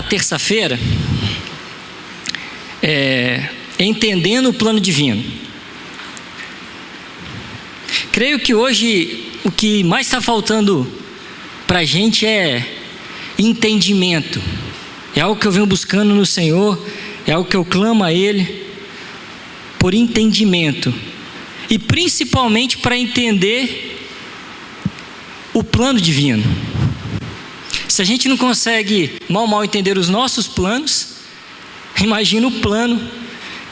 terça-feira, entendendo o plano divino. Creio que hoje o que mais está faltando para a gente é entendimento. É algo que eu venho buscando no Senhor, é algo que eu clamo a Ele por entendimento. E principalmente para entender o plano divino. Se a gente não consegue mal entender os nossos planos, imagina o plano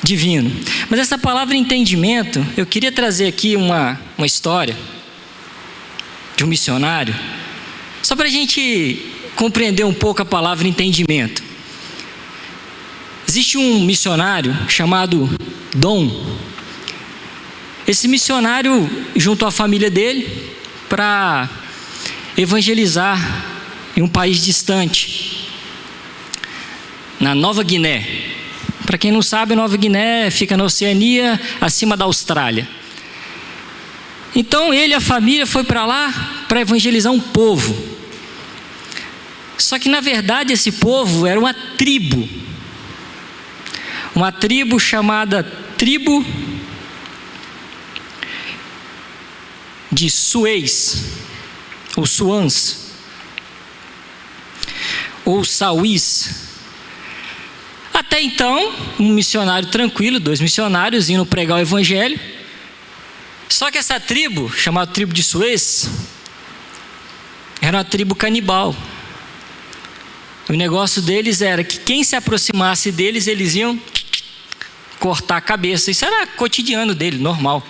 divino. Mas essa palavra entendimento, eu queria trazer aqui uma história de um missionário, só para a gente compreender um pouco a palavra entendimento. Existe um missionário chamado Dom. Esse missionário juntou a família dele para evangelizar em um país distante, na Nova Guiné. Para quem não sabe, a Nova Guiné fica na Oceania, acima da Austrália. Então ele e a família foi para lá para evangelizar um povo. Só que na verdade esse povo era uma tribo chamada tribo de Suez, ou Suãs, ou Sauís. Até então, um missionário tranquilo, 2 missionários indo pregar o evangelho. Só que essa tribo, chamada tribo de Suez, era uma tribo canibal. O negócio deles era que quem se aproximasse deles, eles iam cortar a cabeça. Isso era cotidiano dele, normal.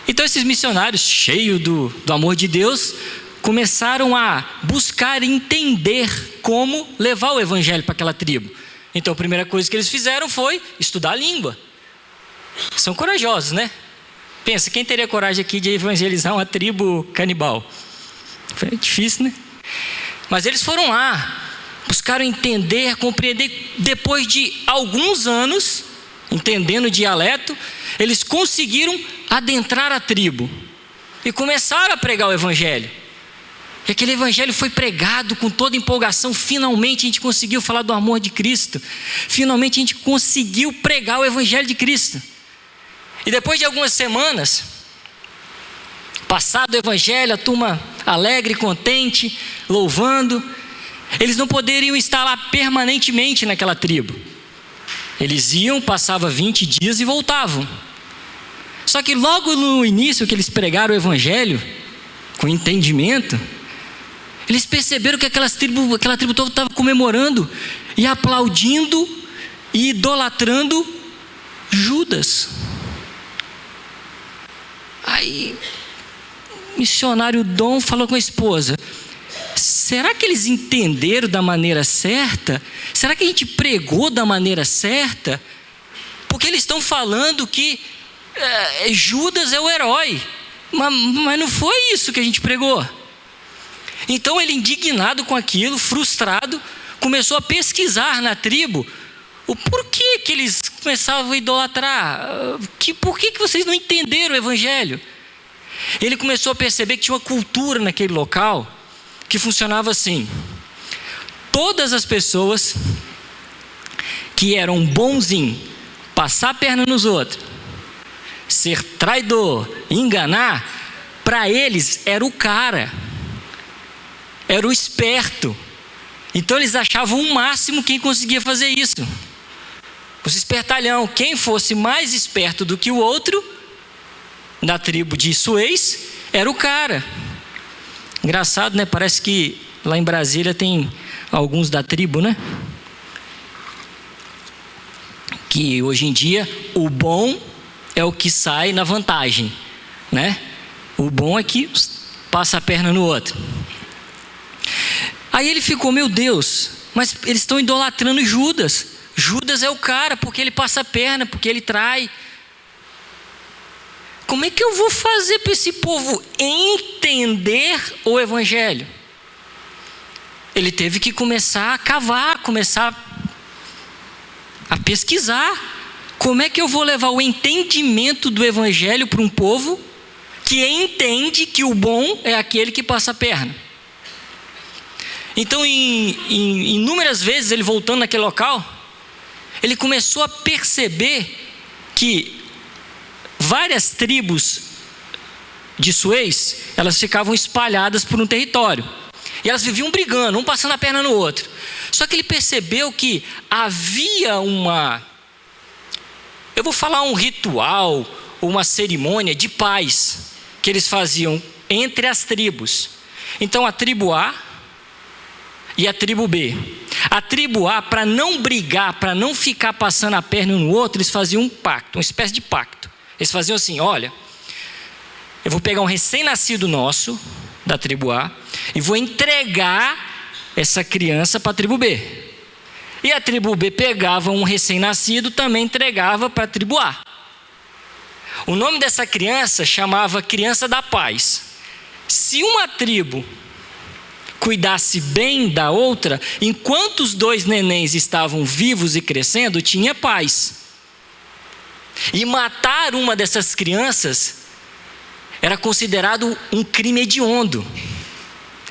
Então esses missionários, cheios do amor de Deus, começaram a buscar entender como levar o evangelho para aquela tribo. Então a primeira coisa que eles fizeram foi estudar a língua. São corajosos, né? Pensa, quem teria coragem aqui de evangelizar uma tribo canibal? Foi difícil, né? Mas eles foram lá, buscaram entender, compreender. Depois de alguns anos, entendendo o dialeto, eles conseguiram adentrar a tribo e começaram a pregar o evangelho. E aquele evangelho foi pregado com toda empolgação. Finalmente a gente conseguiu falar do amor de Cristo. Finalmente a gente conseguiu pregar o evangelho de Cristo. E depois de algumas semanas, passado o evangelho, a turma alegre, contente, louvando, eles não poderiam estar lá permanentemente naquela tribo. Eles iam, passavam 20 dias e voltavam. Só que logo no início que eles pregaram o evangelho, com entendimento, eles perceberam que aquela tribo toda estava comemorando e aplaudindo e idolatrando Judas. Aí o missionário Dom falou com a esposa: será que eles entenderam da maneira certa? Será que a gente pregou da maneira certa? Porque eles estão falando que Judas é o herói, mas não foi isso que a gente pregou. Então ele, indignado com aquilo, frustrado, começou a pesquisar na tribo o porquê que eles começavam a idolatrar. Por que vocês não entenderam o evangelho? Ele começou a perceber que tinha uma cultura naquele local que funcionava assim: todas as pessoas que eram bons em passar a perna nos outros, ser traidor, enganar, para eles era o cara, era o esperto. Então eles achavam o máximo quem conseguia fazer isso. Os espertalhão, quem fosse mais esperto do que o outro, na tribo de Suez, era o cara. Engraçado, né? Parece que lá em Brasília tem alguns da tribo, né? Que hoje em dia o bom é o que sai na vantagem, né? O bom é que passa a perna no outro. Aí ele ficou: meu Deus, mas eles estão idolatrando Judas. Judas é o cara, porque ele passa a perna, porque ele trai. Como é que eu vou fazer para esse povo entender o evangelho? Ele teve que começar a cavar, começar a pesquisar. Como é que eu vou levar o entendimento do evangelho para um povo que entende que o bom é aquele que passa a perna? Então, em inúmeras vezes, ele voltando naquele local, ele começou a perceber que várias tribos de Suez, elas ficavam espalhadas por um território. E elas viviam brigando, um passando a perna no outro. Só que ele percebeu que havia eu vou falar um ritual, uma cerimônia de paz que eles faziam entre as tribos. Então a tribo A e a tribo B. A tribo A, para não brigar, para não ficar passando a perna um no outro, eles faziam um pacto, uma espécie de pacto. Eles faziam assim: olha, eu vou pegar um recém-nascido nosso, da tribo A, e vou entregar essa criança para a tribo B. E a tribo B pegava um recém-nascido, também entregava para a tribo A. O nome dessa criança chamava Criança da Paz. Se uma tribo cuidasse bem da outra, enquanto os dois nenéns estavam vivos e crescendo, tinha paz. E matar uma dessas crianças era considerado um crime hediondo.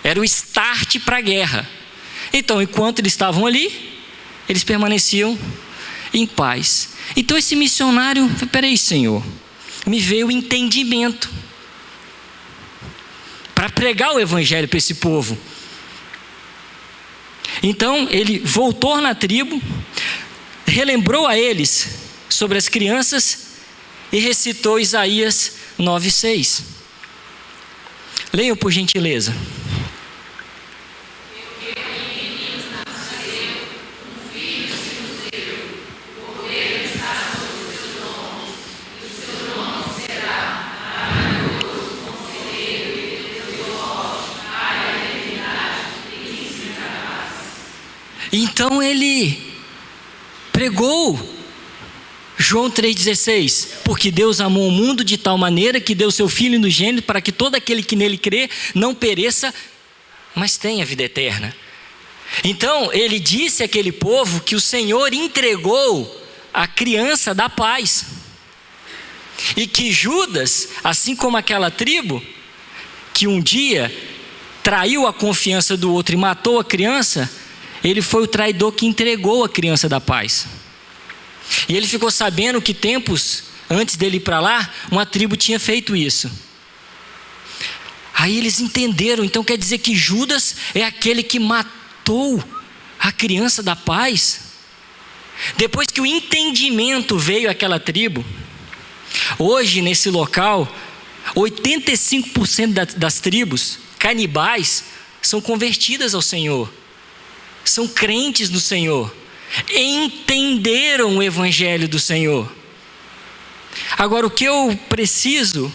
Era o start para a guerra. Então, enquanto eles estavam ali, eles permaneciam em paz. Então esse missionário, peraí, Senhor, me veio o entendimento para pregar o evangelho para esse povo. Então ele voltou na tribo, relembrou a eles sobre as crianças e recitou Isaías 9:6. Leiam por gentileza. Então ele pregou João 3,16, porque Deus amou o mundo de tal maneira que deu seu Filho unigênito para que todo aquele que nele crê não pereça, mas tenha vida eterna. Então ele disse àquele povo que o Senhor entregou a criança da paz, e que Judas, assim como aquela tribo que um dia traiu a confiança do outro e matou a criança, ele foi o traidor que entregou a criança da paz. E ele ficou sabendo que tempos antes dele ir para lá, uma tribo tinha feito isso. Aí eles entenderam, então quer dizer que Judas é aquele que matou a criança da paz. Depois que o entendimento veio àquela tribo, hoje nesse local, 85% das tribos canibais são convertidas ao Senhor. São crentes no Senhor, entenderam o evangelho do Senhor. Agora, o que eu preciso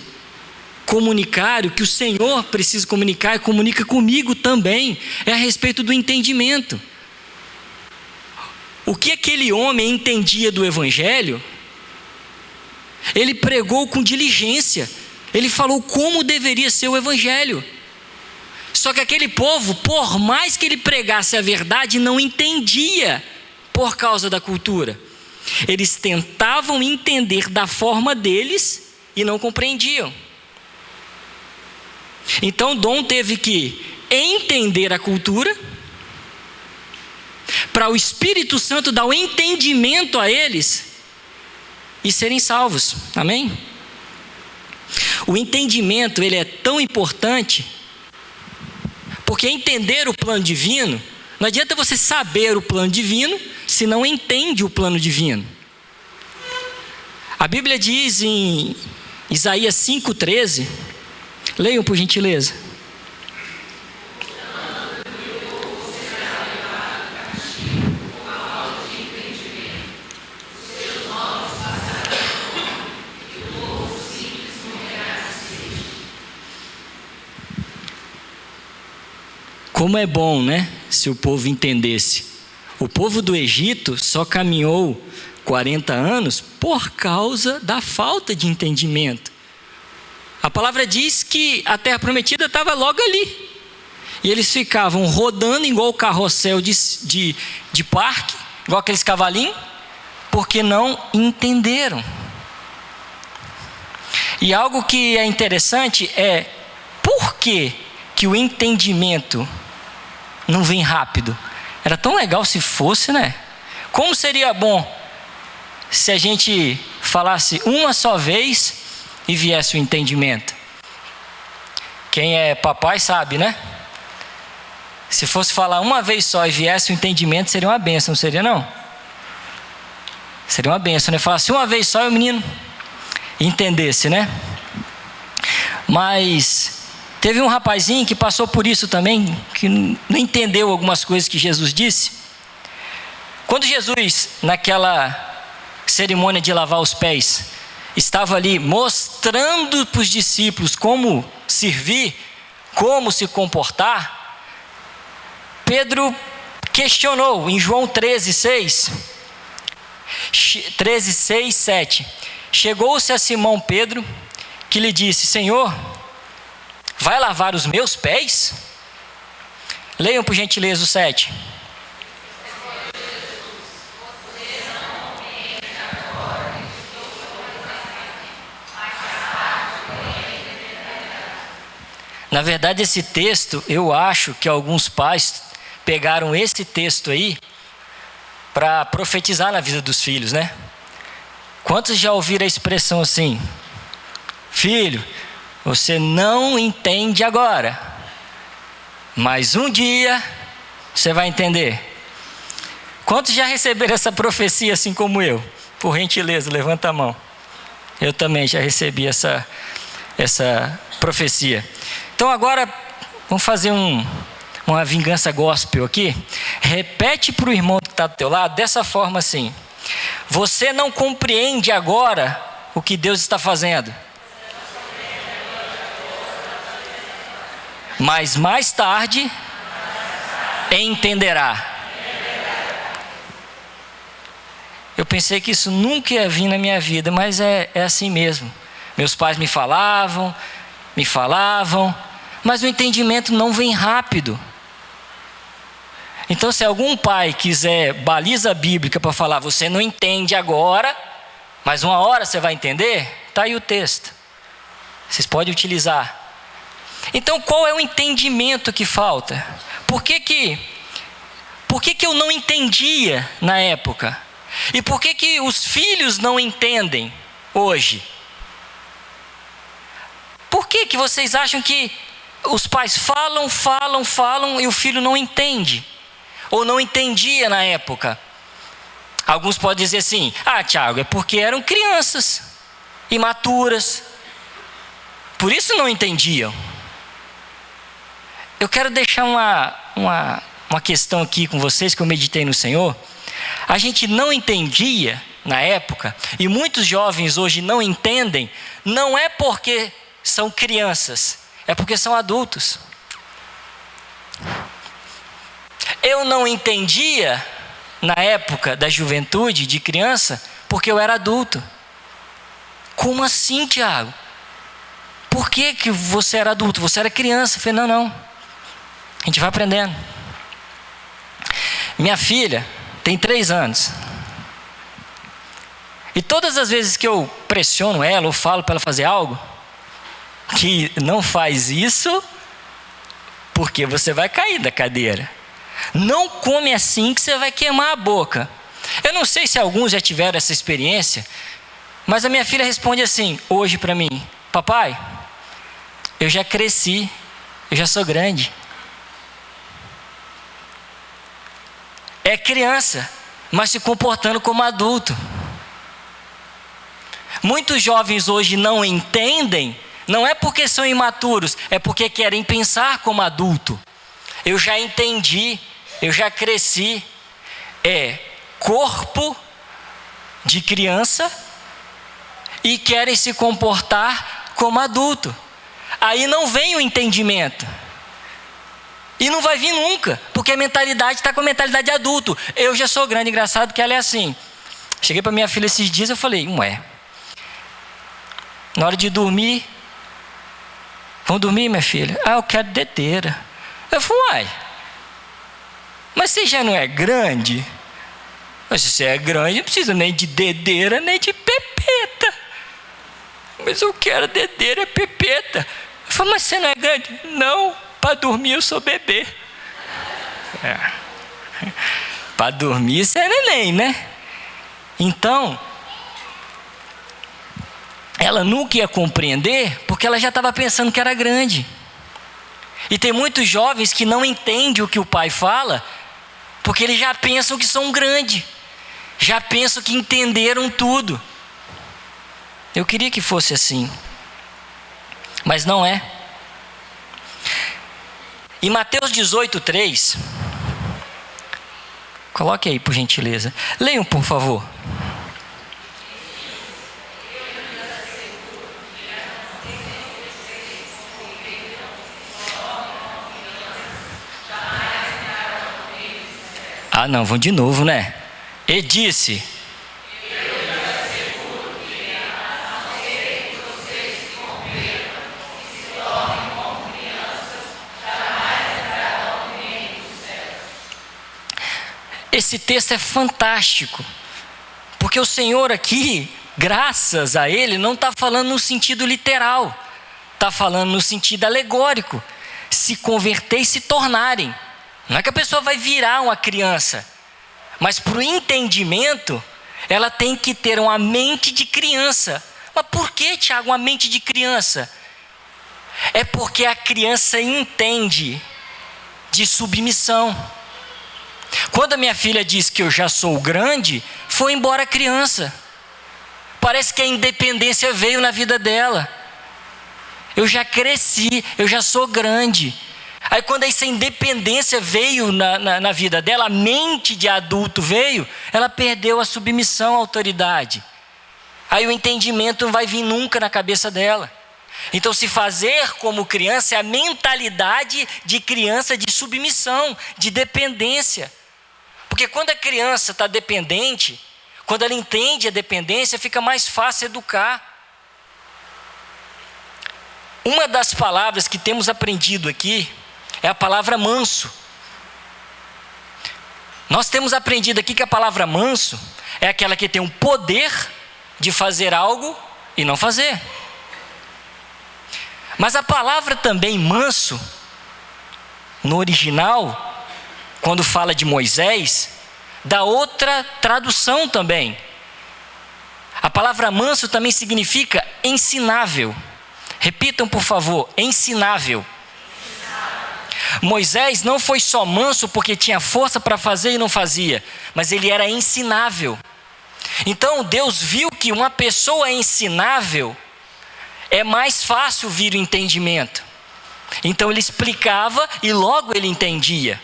comunicar, o que o Senhor precisa comunicar e comunica comigo também, é a respeito do entendimento. O que aquele homem entendia do evangelho, ele pregou com diligência, ele falou como deveria ser o evangelho. Só que aquele povo, por mais que ele pregasse a verdade, não entendia por causa da cultura. Eles tentavam entender da forma deles e não compreendiam. Então Dom teve que entender a cultura, para o Espírito Santo dar o entendimento a eles e serem salvos. Amém? O entendimento, ele é tão importante, porque entender o plano divino, não adianta você saber o plano divino se não entende o plano divino. A Bíblia diz em Isaías 5,13, leiam por gentileza. Como é bom, né? Se o povo entendesse. O povo do Egito só caminhou 40 anos por causa da falta de entendimento. A palavra diz que a terra prometida estava logo ali. E eles ficavam rodando igual o carrossel de parque, igual aqueles cavalinhos, porque não entenderam. E algo que é interessante é por que o entendimento não vem rápido? Era tão legal se fosse, né? Como seria bom se a gente falasse uma só vez e viesse o entendimento? Quem é papai sabe, né? Se fosse falar uma vez só e viesse o entendimento, seria uma bênção, não seria não? Seria uma bênção, né? Falasse uma vez só e o menino entendesse, né? Mas teve um rapazinho que passou por isso também, que não entendeu algumas coisas que Jesus disse. Quando Jesus, naquela cerimônia de lavar os pés, estava ali mostrando para os discípulos como servir, como se comportar, Pedro questionou em João 13:6, 7. Chegou-se a Simão Pedro, que lhe disse: Senhor, vai lavar os meus pés? Leiam por gentileza o 7. Na verdade, esse texto, eu acho que alguns pais pegaram esse texto aí para profetizar na vida dos filhos, né? Quantos já ouviram a expressão assim: filho, você não entende agora, mas um dia você vai entender. Quantos já receberam essa profecia assim como eu? Por gentileza, levanta a mão. Eu também já recebi essa profecia. Então agora, vamos fazer uma vingança gospel aqui. Repete para o irmão que está do teu lado, dessa forma assim: você não compreende agora o que Deus está fazendo, mas mais tarde entenderá. Eu pensei que isso nunca ia vir na minha vida, mas é assim mesmo. Meus pais me falavam, mas o entendimento não vem rápido. Então, se algum pai quiser baliza bíblica para falar, você não entende agora, mas uma hora você vai entender, está aí o texto. Vocês podem utilizar. Então, qual é o entendimento que falta? Por que eu não entendia na época? E por que os filhos não entendem hoje? Por que vocês acham que os pais falam e o filho não entende? Ou não entendia na época? Alguns podem dizer assim: Tiago, é porque eram crianças, imaturas, por isso não entendiam. Eu quero deixar uma questão aqui com vocês que eu meditei no Senhor. A gente não entendia na época, e muitos jovens hoje não entendem, não é porque são crianças, é porque são adultos. Eu não entendia na época da juventude, de criança, porque eu era adulto. Como assim, Tiago? Por que você era adulto? Você era criança. Eu falei, não. A gente vai aprendendo. Minha filha tem 3 anos. E todas as vezes que eu pressiono ela ou falo para ela fazer algo, que não faz isso, porque você vai cair da cadeira. Não come assim que você vai queimar a boca. Eu não sei se alguns já tiveram essa experiência, mas a minha filha responde assim, hoje para mim: papai, eu já cresci, eu já sou grande. É criança, mas se comportando como adulto. Muitos jovens hoje não entendem, não é porque são imaturos, é porque querem pensar como adulto. Eu já entendi, eu já cresci. É corpo de criança e querem se comportar como adulto. Aí não vem o entendimento. E não vai vir nunca, porque a mentalidade está com a mentalidade de adulto. Eu já sou grande, engraçado que ela é assim. Cheguei para minha filha esses dias, eu falei, na hora de dormir, vamos dormir, minha filha? Eu quero dedeira. Eu falei, mas você já não é grande? Mas se você é grande, não precisa nem de dedeira, nem de pepeta. Mas eu quero dedeira, pepeta. Eu falei, mas você não é grande? Não, para dormir eu sou bebê. Para dormir isso é neném, né? Então, ela nunca ia compreender porque ela já estava pensando que era grande. E tem muitos jovens que não entendem o que o pai fala porque eles já pensam que são grandes, já pensam que entenderam tudo. Eu queria que fosse assim, mas não é. Em Mateus 18:3, coloque aí por gentileza, leiam por favor. Ah não, vamos de novo, né? E disse: esse texto é fantástico, porque o Senhor aqui, graças a Ele, não está falando no sentido literal, está falando no sentido alegórico, se converter e se tornarem. Não é que a pessoa vai virar uma criança, mas para o entendimento, ela tem que ter uma mente de criança. Mas por que, Tiago, uma mente de criança? É porque a criança entende de submissão. Quando a minha filha diz que eu já sou grande, foi embora a criança. Parece que a independência veio na vida dela. Eu já cresci, eu já sou grande. Aí quando essa independência veio na vida dela, a mente de adulto veio, ela perdeu a submissão à autoridade. Aí o entendimento não vai vir nunca na cabeça dela. Então se fazer como criança é a mentalidade de criança de submissão, de dependência. Porque quando a criança está dependente, quando ela entende a dependência, fica mais fácil educar. Uma das palavras que temos aprendido aqui é a palavra manso. Nós temos aprendido aqui que a palavra manso é aquela que tem o poder de fazer algo e não fazer. Mas a palavra também manso, no original, quando fala de Moisés, dá outra tradução também. A palavra manso também significa ensinável. Repitam, por favor, ensinável. Moisés não foi só manso porque tinha força para fazer e não fazia, mas ele era ensinável. Então Deus viu que uma pessoa ensinável é mais fácil vir o entendimento. Então ele explicava e logo ele entendia.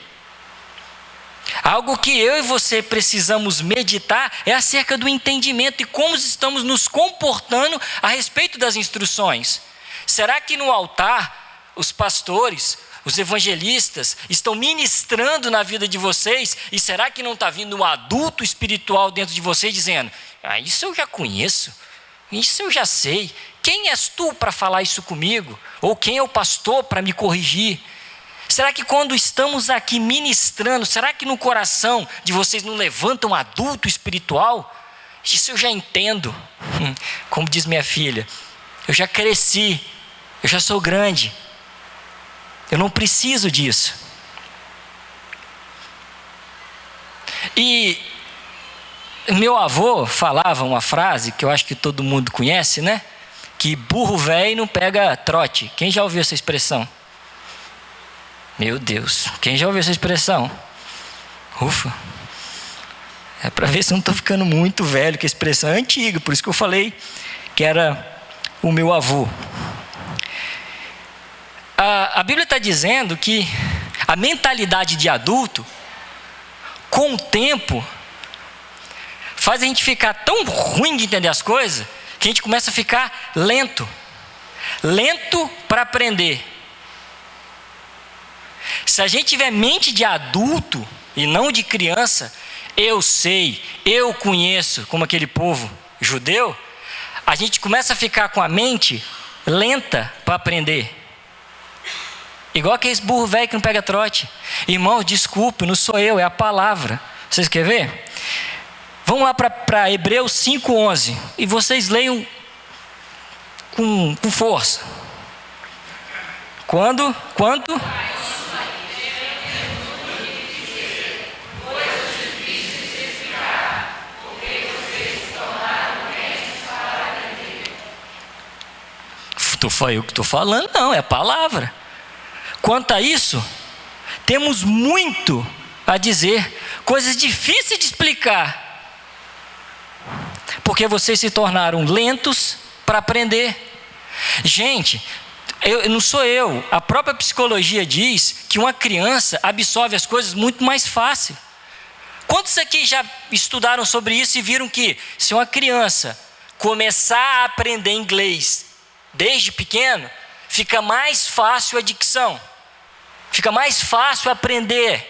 Algo que eu e você precisamos meditar é acerca do entendimento e como estamos nos comportando a respeito das instruções. Será que no altar os pastores, os evangelistas estão ministrando na vida de vocês? E será que não está vindo um adulto espiritual dentro de vocês dizendo: isso eu já conheço, isso eu já sei, quem és tu para falar isso comigo? Ou quem é o pastor para me corrigir? Será que quando estamos aqui ministrando, será que no coração de vocês não levanta um adulto espiritual? Isso eu já entendo. Como diz minha filha, eu já cresci, eu já sou grande, eu não preciso disso. E meu avô falava uma frase que eu acho que todo mundo conhece, né? Que burro velho não pega trote. Quem já ouviu essa expressão? Meu Deus, quem já ouviu essa expressão? Ufa. É para ver se eu não estou ficando muito velho, que a expressão é antiga, por isso que eu falei que era o meu avô. A Bíblia está dizendo que a mentalidade de adulto, com o tempo, faz a gente ficar tão ruim de entender as coisas, que a gente começa a ficar lento para aprender. Se a gente tiver mente de adulto e não de criança, eu sei, eu conheço, como aquele povo judeu, a gente começa a ficar com a mente lenta para aprender. Igual aquele burro velho que não pega trote. Irmão, desculpe, não sou eu, é a palavra. Vocês querem ver? Vamos lá para Hebreus 5:11. E vocês leiam com força. Quando? foi eu que estou falando, não, é a palavra. Quanto a isso, temos muito a dizer, coisas difíceis de explicar, porque vocês se tornaram lentos para aprender. Gente, não sou eu, a própria psicologia diz que uma criança absorve as coisas muito mais fácil. Quantos aqui já estudaram sobre isso e viram que se uma criança começar a aprender inglês desde pequeno, fica mais fácil a dicção, fica mais fácil aprender.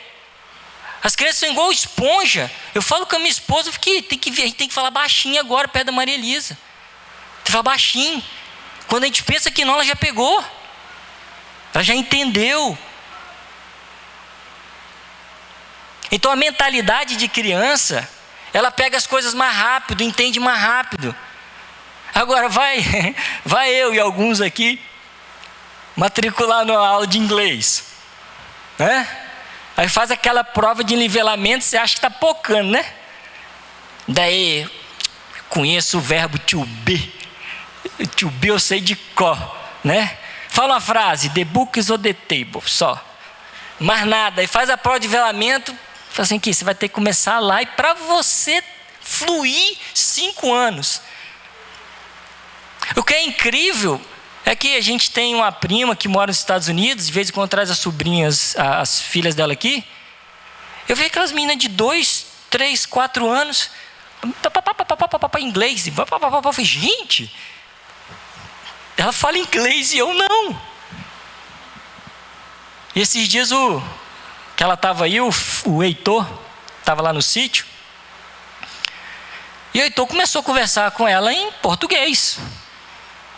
As crianças são igual esponja. Eu falo com a minha esposa que a gente tem que falar baixinho agora, perto da Maria Elisa. Tem que falar baixinho. Quando a gente pensa que não, ela já pegou. Ela já entendeu. Então a mentalidade de criança, ela pega as coisas mais rápido, entende mais rápido. Agora vai eu e alguns aqui matricular no aula de inglês, né? Aí faz aquela prova de nivelamento, você acha que está pocando, né? Daí conheço o verbo to be. To be eu sei de cor, né? Fala uma frase, the book is on the table, só. Mais nada. Aí faz a prova de nivelamento, fala assim, que você vai ter que começar lá, e para você fluir 5 anos. O que é incrível é que a gente tem uma prima que mora nos Estados Unidos, de vez em quando traz as sobrinhas, as filhas dela aqui. Eu vejo aquelas meninas de 2, 3, 4 anos, inglês, gente, ela fala inglês e eu não. E esses dias que ela estava aí, o Heitor estava lá no sítio, e o Heitor começou a conversar com ela em português,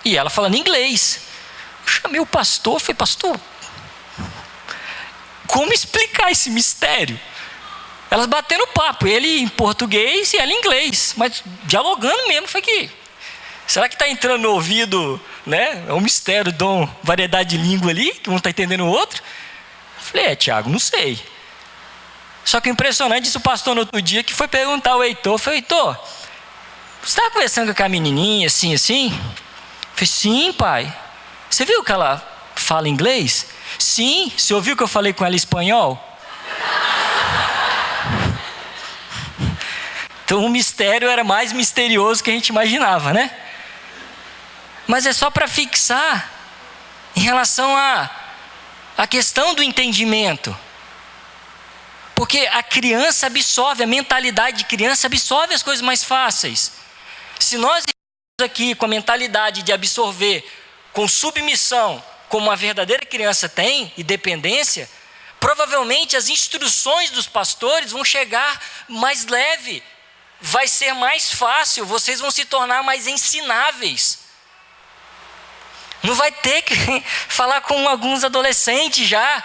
e ela falando inglês. Eu chamei o pastor, falei, pastor, como explicar esse mistério? Elas batendo papo, ele em português e ela em inglês, mas dialogando mesmo. Foi que, será que está entrando no ouvido, né? É um mistério, dom, variedade de língua ali, que um está entendendo o outro. Falei, Tiago, não sei. Só que impressionante, disse o pastor no outro dia, que foi perguntar ao Heitor, falei, Heitor, você estava conversando com aquela menininha assim? Falei, sim, pai. Você viu que ela fala inglês? Sim. Você ouviu que eu falei com ela em espanhol? Então o mistério era mais misterioso que a gente imaginava, né? Mas é só para fixar em relação à questão do entendimento. Porque a criança absorve, a mentalidade de criança absorve as coisas mais fáceis. Se nós estamos aqui com a mentalidade de absorver com submissão, como uma verdadeira criança tem, e dependência, provavelmente as instruções dos pastores vão chegar mais leve, vai ser mais fácil, vocês vão se tornar mais ensináveis. Não vai ter que falar com alguns adolescentes já.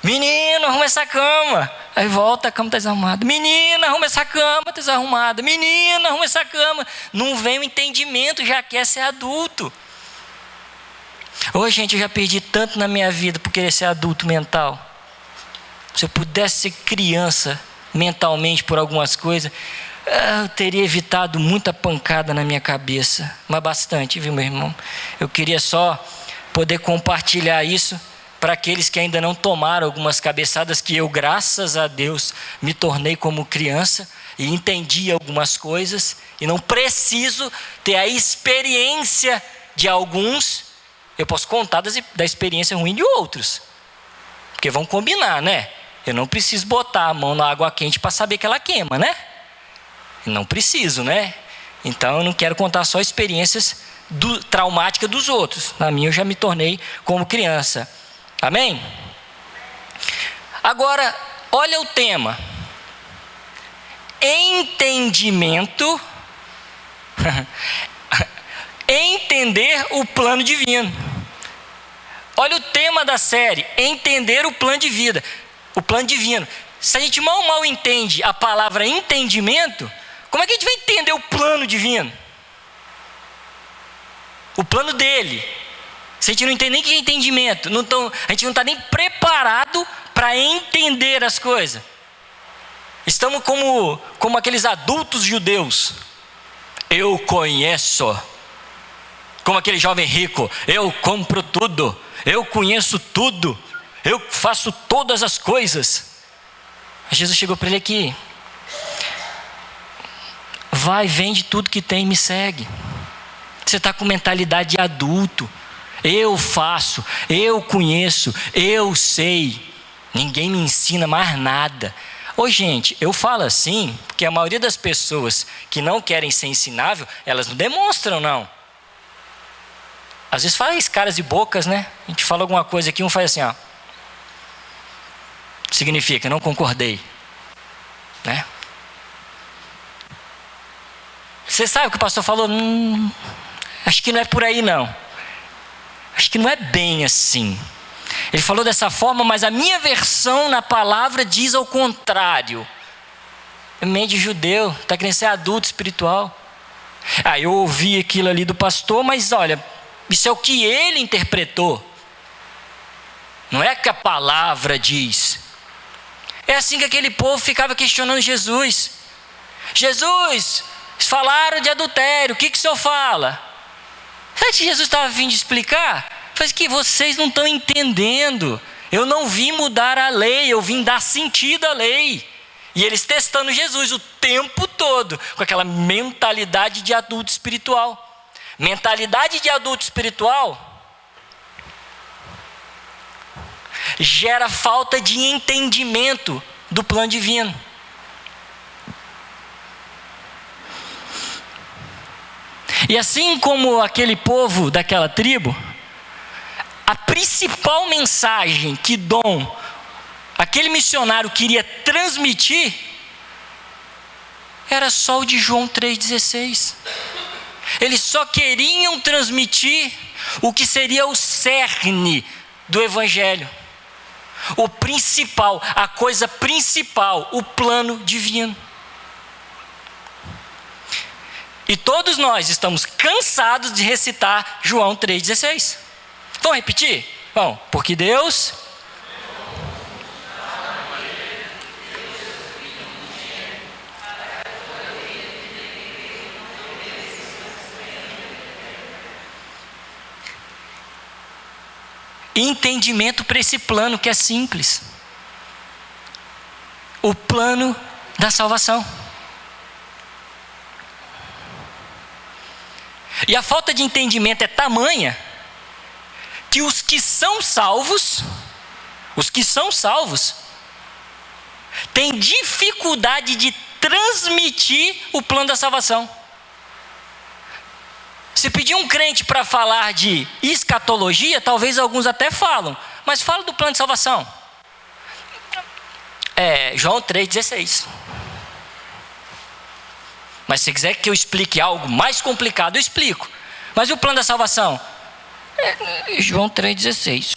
Menino, arruma essa cama. Aí volta, a cama está desarrumada. Menina, arruma essa cama, está desarrumada. Menina, arruma essa cama. Não vem o entendimento, já quer ser adulto. Ô, gente, eu já perdi tanto na minha vida por querer ser adulto mental. Se eu pudesse ser criança mentalmente por algumas coisas, eu teria evitado muita pancada na minha cabeça. Mas bastante, viu, meu irmão? Eu queria só poder compartilhar isso para aqueles que ainda não tomaram algumas cabeçadas que eu, graças a Deus, me tornei como criança e entendi algumas coisas e não preciso ter a experiência de alguns. Eu posso contar da experiência ruim de outros, porque vão combinar, né? Eu não preciso botar a mão na água quente para saber que ela queima, né? Não preciso, né? Então eu não quero contar só experiências traumáticas dos outros. Na minha eu já me tornei como criança. Amém? Agora, olha o tema. Entendimento. Entender o plano divino. Olha o tema da série. Entender o plano de vida. O plano divino. Se a gente mal entende a palavra entendimento, como é que a gente vai entender o plano divino? O plano dele. Se a gente não entende nem o que é entendimento, a gente não está nem preparado para entender as coisas. Estamos como aqueles adultos judeus. Eu conheço como aquele jovem rico: eu compro tudo, eu conheço tudo, eu faço todas as coisas. Jesus chegou para ele aqui: vai, vende tudo que tem e me segue. Você está com mentalidade de adulto. Eu faço, eu conheço, eu sei, ninguém me ensina mais nada. Ô gente, eu falo assim porque a maioria das pessoas que não querem ser ensinável, elas não demonstram não. Às vezes faz caras e bocas, né? A gente fala alguma coisa aqui, um faz assim, ó. Significa, não concordei, né? Você sabe o que o pastor falou? Acho que não é por aí não. Acho que não é bem assim. Ele falou dessa forma, mas a minha versão na palavra diz ao contrário. É meio de judeu, está querendo ser adulto espiritual. Eu ouvi aquilo ali do pastor, mas olha, isso é o que ele interpretou. Não é que a palavra diz. É assim que aquele povo ficava questionando Jesus. Jesus, falaram de adultério, o que o senhor fala? Sabe que Jesus estava vindo explicar? Faz que vocês não estão entendendo. Eu não vim mudar a lei, eu vim dar sentido à lei. E eles testando Jesus o tempo todo, com aquela mentalidade de adulto espiritual. Mentalidade de adulto espiritual gera falta de entendimento do plano divino. E assim como aquele povo daquela tribo, a principal mensagem que Dom, aquele missionário, queria transmitir era só o de João 3,16. Eles só queriam transmitir o que seria o cerne do evangelho, o principal, a coisa principal, o plano divino. E todos nós estamos cansados de recitar João 3,16. Vamos repetir? Bom, porque Deus... entendimento para esse plano que é simples. O plano da salvação. E a falta de entendimento é tamanha que os que são salvos, têm dificuldade de transmitir o plano da salvação. Se pedir um crente para falar de escatologia, talvez alguns até falam, mas fala do plano de salvação. João 3,16. Mas se quiser que eu explique algo mais complicado, eu explico. Mas e o plano da salvação? João 3,16.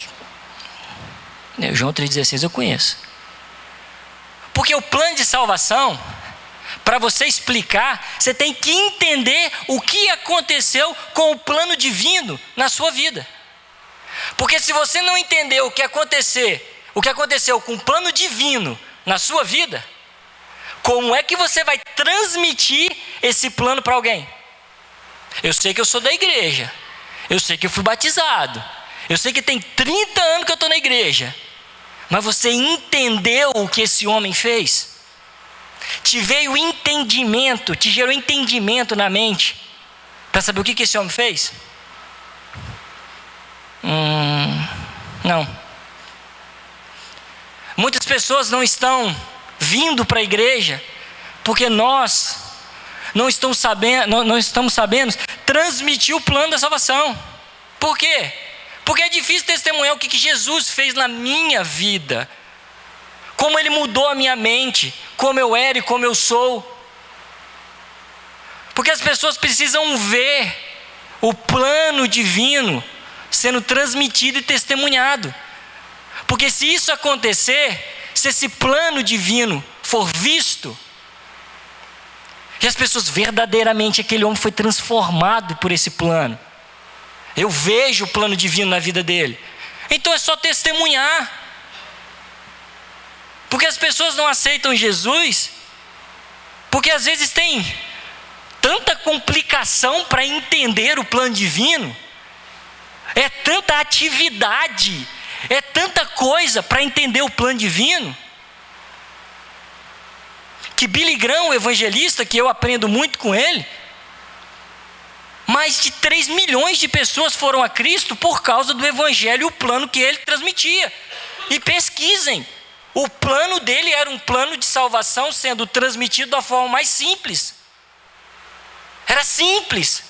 João 3,16 eu conheço. Porque o plano de salvação, para você explicar, você tem que entender o que aconteceu com o plano divino na sua vida. Porque se você não entender o que aconteceu com o plano divino na sua vida, como é que você vai transmitir esse plano para alguém? Eu sei que eu sou da igreja, eu sei que eu fui batizado, eu sei que tem 30 anos que eu estou na igreja, mas você entendeu o que esse homem fez? Te veio entendimento, te gerou entendimento na mente para saber o que esse homem fez? Não. Muitas pessoas não estão vindo para a igreja porque nós não estamos sabendo transmitir o plano da salvação. Por quê? Porque é difícil testemunhar o que Jesus fez na minha vida, como Ele mudou a minha mente, como eu era e como eu sou. Porque as pessoas precisam ver o plano divino sendo transmitido e testemunhado. Porque se isso acontecer, se esse plano divino for visto, e as pessoas verdadeiramente, aquele homem foi transformado por esse plano, eu vejo o plano divino na vida dele, então é só testemunhar. Porque as pessoas não aceitam Jesus porque às vezes tem tanta complicação para entender o plano divino, é tanta atividade, é tanta coisa para entender o plano divino, que Billy Graham, o evangelista, que eu aprendo muito com ele, mais de 3 milhões de pessoas foram a Cristo por causa do evangelho e o plano que ele transmitia. E pesquisem, o plano dele era um plano de salvação sendo transmitido da forma mais simples. Era simples.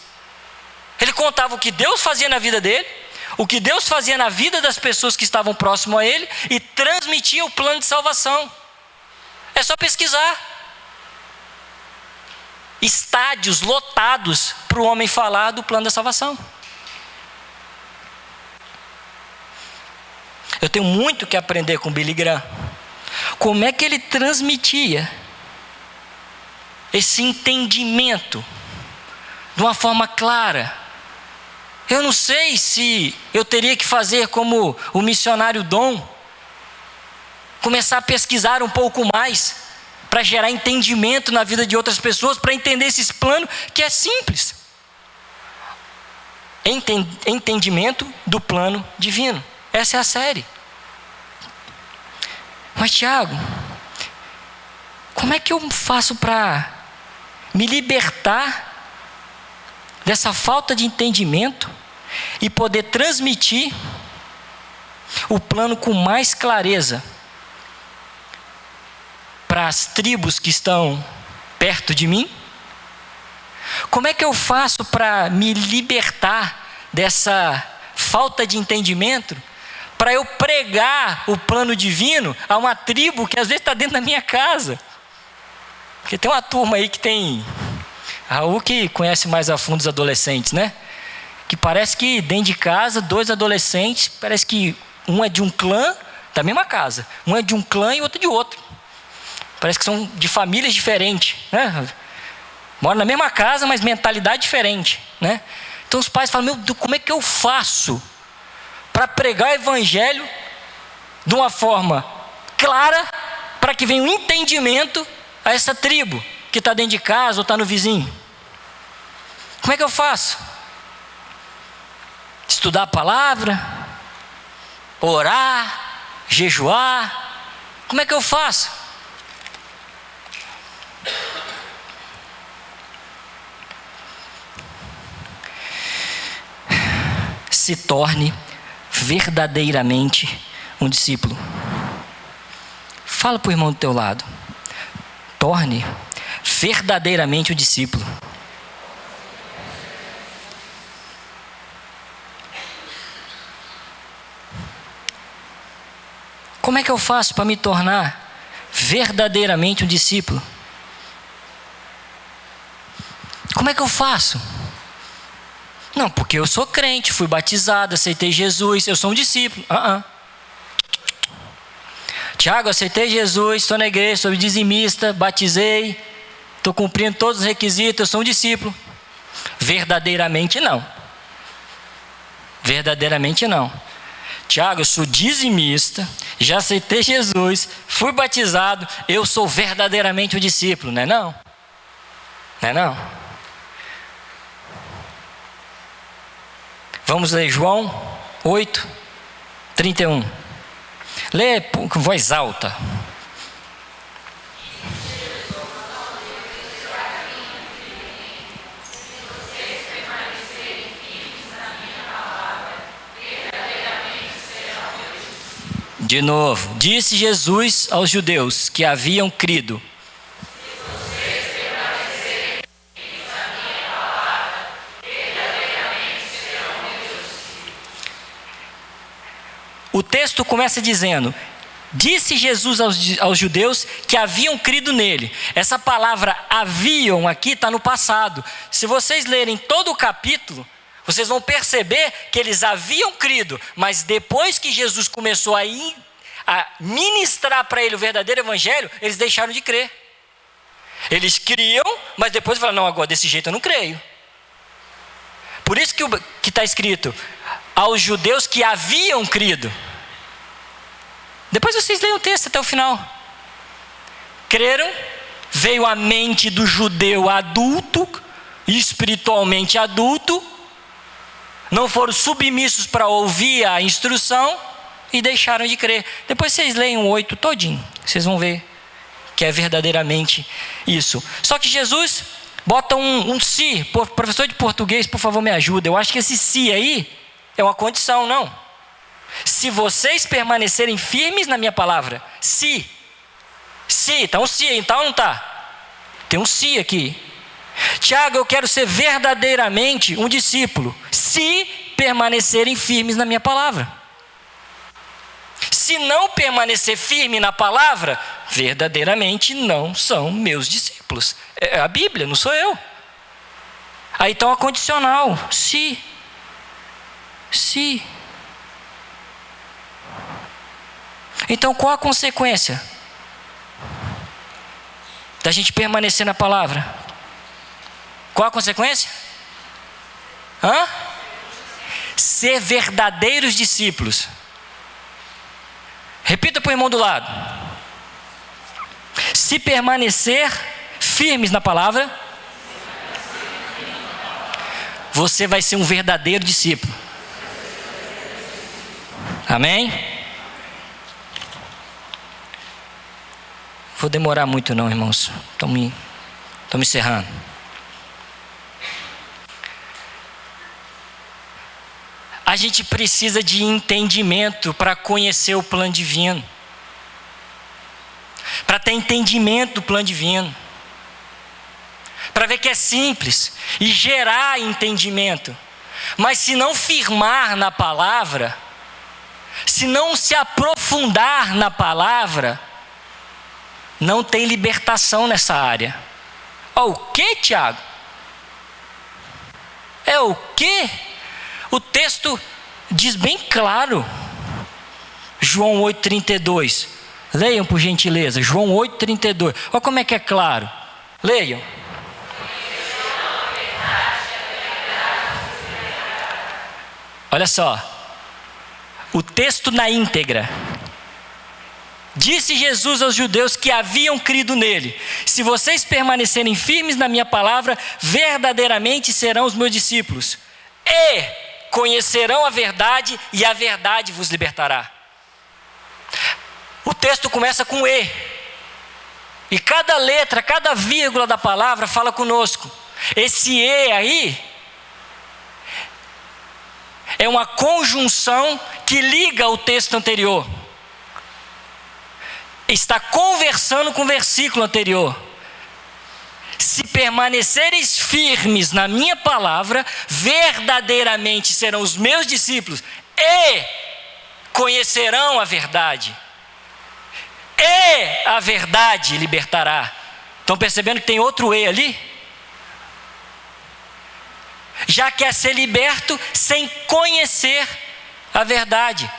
Ele contava o que Deus fazia na vida dele, o que Deus fazia na vida das pessoas que estavam próximo a ele, e transmitia o plano de salvação. É só pesquisar. Estádios lotados para o homem falar do plano da salvação. Eu tenho muito que aprender com Billy Graham. Como é que ele transmitia esse entendimento de uma forma clara? Eu não sei se eu teria que fazer como o missionário Dom, começar a pesquisar um pouco mais, para gerar entendimento na vida de outras pessoas, para entender esses planos que é simples. Entendimento do plano divino. Essa é a série. Mas Tiago, como é que eu faço para me libertar dessa falta de entendimento e poder transmitir o plano com mais clareza para as tribos que estão perto de mim? Como é que eu faço para me libertar dessa falta de entendimento, para eu pregar o plano divino a uma tribo que às vezes está dentro da minha casa? Porque tem uma turma aí que tem... Raul que conhece mais a fundo os adolescentes, né? Que parece que dentro de casa, 2 adolescentes, parece que um é de um clã da mesma casa, um é de um clã e outro de outro. Parece que são de famílias diferentes, né? Moram na mesma casa, mas mentalidade diferente, né? Então os pais falam: meu Deus, como é que eu faço para pregar o evangelho de uma forma clara, para que venha um entendimento a essa tribo que está dentro de casa ou está no vizinho? Como é que eu faço? Estudar a palavra? Orar? Jejuar? Como é que eu faço? Se torne verdadeiramente um discípulo. Fala para o irmão do teu lado. Torne verdadeiramente um discípulo. Como é que eu faço para me tornar verdadeiramente um discípulo? Como é que eu faço? Não, porque eu sou crente, fui batizado, aceitei Jesus, eu sou um discípulo. Tiago, aceitei Jesus, estou na igreja, sou dizimista, batizei, estou cumprindo todos os requisitos, eu sou um discípulo. Verdadeiramente não. Verdadeiramente não. Tiago, eu sou dizimista, já aceitei Jesus, fui batizado, eu sou verdadeiramente um discípulo, não é não? Não é não? Vamos ler João 8, 31. Lê com voz alta. De novo, disse Jesus aos judeus que haviam crido: o texto começa dizendo: disse Jesus aos judeus que haviam crido nele. Essa palavra haviam aqui está no passado. Se vocês lerem todo o capítulo, vocês vão perceber que eles haviam crido, mas depois que Jesus começou a ministrar para ele o verdadeiro evangelho, eles deixaram de crer. Eles criam, mas depois falaram: não, agora desse jeito eu não creio. Por isso que está escrito: aos judeus que haviam crido. Depois vocês leem o texto até o final. Creram, veio a mente do judeu adulto espiritualmente adulto, não foram submissos para ouvir a instrução e deixaram de crer. Depois vocês leem o 8 todinho, vocês vão ver que é verdadeiramente isso. Só que Jesus bota um se. Professor de português, por favor, me ajuda. Eu acho que esse se aí é uma condição, não? Se vocês permanecerem firmes na minha palavra. Se, tá um se, então não tá? Tem um se aqui. Tiago, eu quero ser verdadeiramente um discípulo, se permanecerem firmes na minha palavra. Se não permanecer firme na palavra, verdadeiramente não são meus discípulos. É a Bíblia, não sou eu. Aí então a condicional, se. Então qual a consequência da gente permanecer na palavra? Qual a consequência? Ser verdadeiros discípulos. Repita para o irmão do lado. Se permanecer firmes na palavra, você vai ser um verdadeiro discípulo. Amém? Vou demorar muito não, irmãos. Estamos encerrando. A gente precisa de entendimento para conhecer o plano divino. Para ter entendimento do plano divino. Para ver que é simples e gerar entendimento. Mas se não firmar na palavra, se não se aprofundar na palavra, não tem libertação nessa área. O que, Tiago? É o que? O texto diz bem claro. João 8,32. Leiam por gentileza. João 8,32. Olha como é que é claro. Leiam. Olha só. O texto na íntegra. Disse Jesus aos judeus que haviam crido nele: se vocês permanecerem firmes na minha palavra, verdadeiramente serão os meus discípulos. E conhecerão a verdade, e a verdade vos libertará. O texto começa com E. E cada letra, cada vírgula da palavra fala conosco. Esse E aí é uma conjunção que liga o texto anterior. Está conversando com o versículo anterior. Se permanecereis firmes na minha palavra, verdadeiramente serão os meus discípulos e conhecerão a verdade. E a verdade libertará. Estão percebendo que tem outro E ali? Já quer ser liberto sem conhecer a verdade,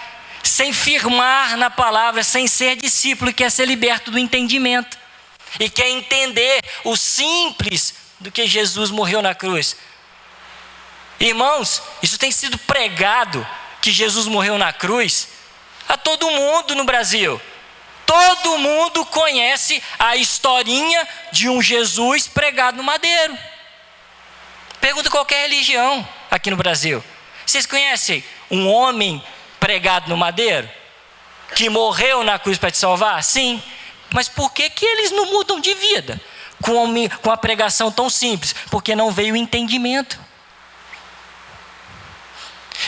sem firmar na palavra, sem ser discípulo, quer ser liberto do entendimento. E quer entender o simples do que Jesus morreu na cruz. Irmãos, isso tem sido pregado, que Jesus morreu na cruz, a todo mundo no Brasil. Todo mundo conhece a historinha de um Jesus pregado no madeiro. Pergunta qualquer religião aqui no Brasil. Vocês conhecem um homem pregado no madeiro? Que morreu na cruz para te salvar? Sim. Mas por que eles não mudam de vida com a pregação tão simples? Porque não veio o entendimento.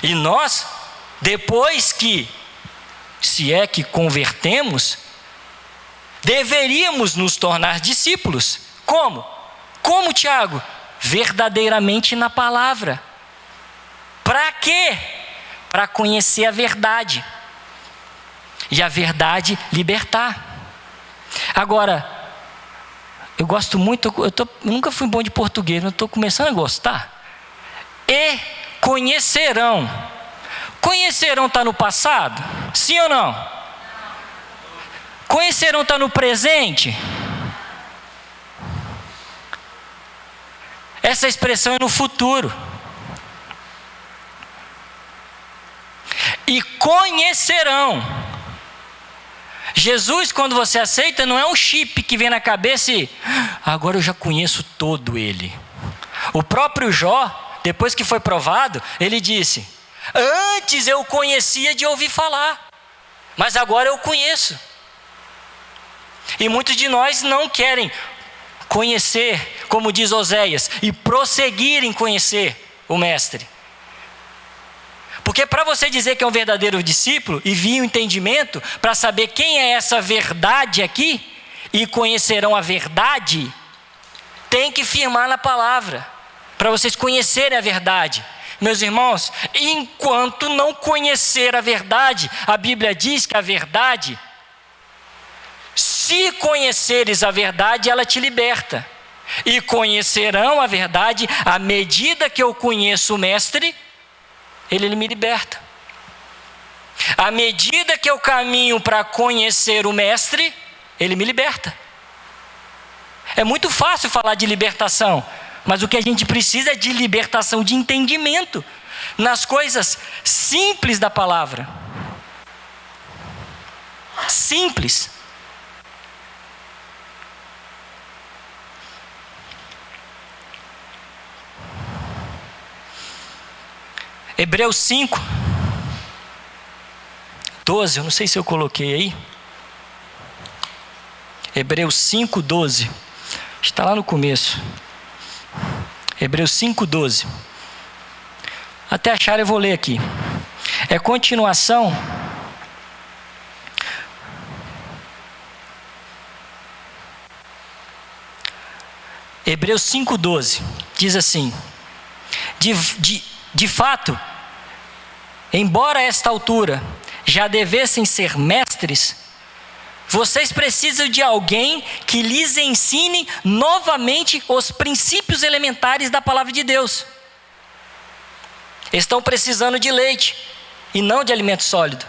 E nós, depois que, se é que convertemos, deveríamos nos tornar discípulos. Como? Como, Tiago? Verdadeiramente na palavra. Para quê? Para conhecer a verdade. E a verdade libertar. Agora, eu gosto muito, eu nunca fui bom de português, mas estou começando a gostar. E conhecerão. Conhecerão está no passado? Sim ou não? Conhecerão está no presente? Essa expressão é no futuro. E conhecerão. Jesus, quando você aceita, não é um chip que vem na cabeça e agora eu já conheço todo ele. O próprio Jó, depois que foi provado, ele disse: antes eu conhecia de ouvir falar, mas agora eu conheço. E muitos de nós não querem conhecer, como diz Oséias, e prosseguir em conhecer o Mestre. Porque para você dizer que é um verdadeiro discípulo e vir o entendimento, para saber quem é essa verdade aqui, e conhecerão a verdade, tem que firmar na palavra, para vocês conhecerem a verdade. Meus irmãos, enquanto não conhecer a verdade, a Bíblia diz que a verdade, se conheceres a verdade, ela te liberta. E conhecerão a verdade, à medida que eu conheço o Mestre, ele me liberta. À medida que eu caminho para conhecer o Mestre, ele me liberta. É muito fácil falar de libertação, mas o que a gente precisa é de libertação de entendimento nas coisas simples da palavra. Simples. Hebreus 5, 12, eu não sei se eu coloquei aí. Hebreus 5, 12. Está lá no começo. Hebreus 5, 12. Até achar eu vou ler aqui. É continuação. Hebreus 5, 12. Diz assim: De fato, embora a esta altura já devessem ser mestres, vocês precisam de alguém que lhes ensine novamente os princípios elementares da palavra de Deus. Estão precisando de leite e não de alimento sólido.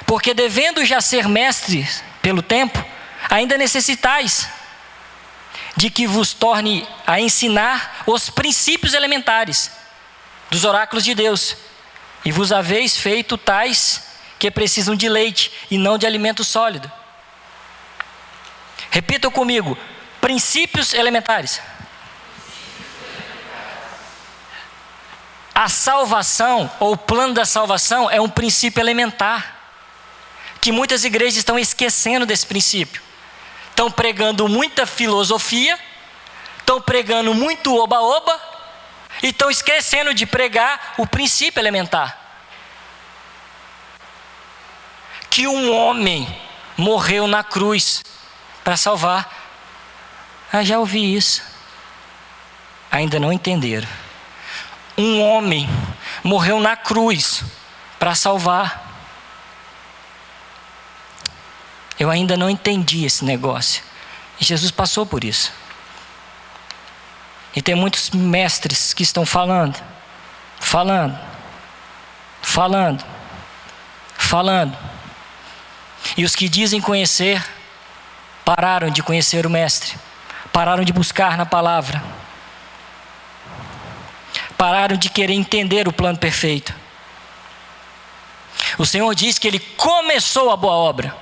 Porque devendo já ser mestres pelo tempo, ainda necessitais de que vos torne a ensinar os princípios elementares dos oráculos de Deus, e vos haveis feito tais que precisam de leite e não de alimento sólido. Repitam comigo: princípios elementares. A salvação, ou o plano da salvação, é um princípio elementar, que muitas igrejas estão esquecendo desse princípio. Estão pregando muita filosofia, estão pregando muito oba-oba, e estão esquecendo de pregar o princípio elementar. Que um homem morreu na cruz para salvar. Já ouvi isso. Ainda não entenderam. Um homem morreu na cruz para salvar. Eu ainda não entendi esse negócio. E Jesus passou por isso. E tem muitos mestres que estão falando. E os que dizem conhecer, pararam de conhecer o Mestre. Pararam de buscar na palavra. Pararam de querer entender o plano perfeito. O Senhor diz que Ele começou a boa obra.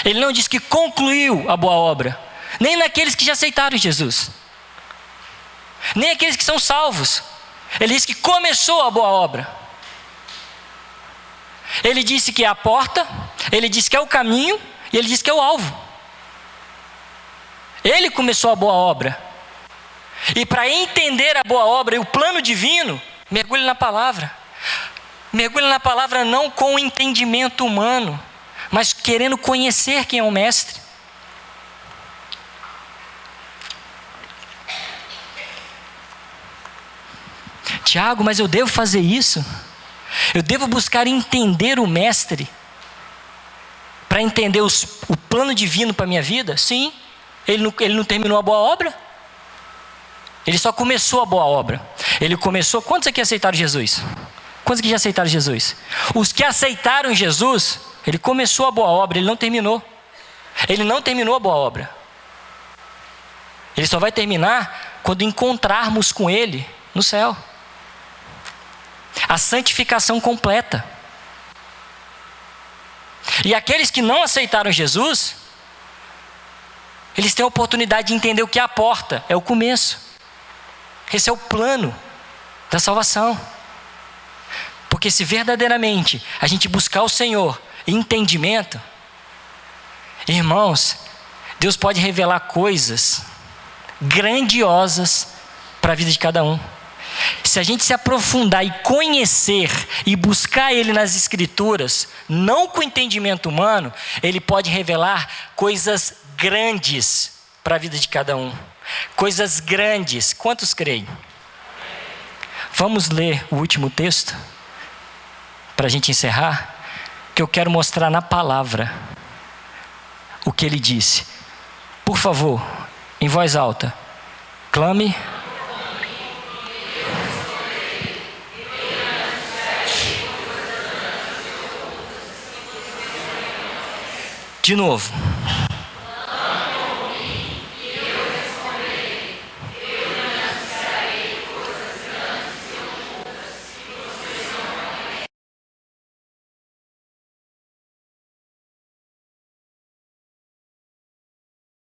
Ele não diz que concluiu a boa obra. Nem naqueles que já aceitaram Jesus. Nem aqueles que são salvos. Ele diz que começou a boa obra. Ele disse que é a porta, ele disse que é o caminho, e ele disse que é o alvo. Ele começou a boa obra. E para entender a boa obra e o plano divino, mergulhe na palavra. Mergulhe na palavra não com o entendimento humano, mas querendo conhecer quem é o Mestre. Tiago, mas eu devo fazer isso? Eu devo buscar entender o Mestre para entender o plano divino para a minha vida? Sim. Ele não terminou a boa obra? Ele só começou a boa obra. Ele começou... Quantos aqui aceitaram Jesus? Quantos aqui já aceitaram Jesus? Os que aceitaram Jesus, ele começou a boa obra, ele não terminou. Ele não terminou a boa obra. Ele só vai terminar quando encontrarmos com Ele no céu. A santificação completa. E aqueles que não aceitaram Jesus, Eles têm a oportunidade de entender o que é a porta, é o começo. Esse é o plano da salvação. Porque se verdadeiramente a gente buscar o Senhor em entendimento, irmãos, Deus pode revelar coisas grandiosas para a vida de cada um. Se a gente se aprofundar e conhecer e buscar Ele nas Escrituras, não com entendimento humano, Ele pode revelar coisas grandes para a vida de cada um. Coisas grandes. Quantos creem? Vamos ler o último texto para a gente encerrar, que eu quero mostrar na palavra o que ele disse. Por favor, em voz alta, clame. De novo.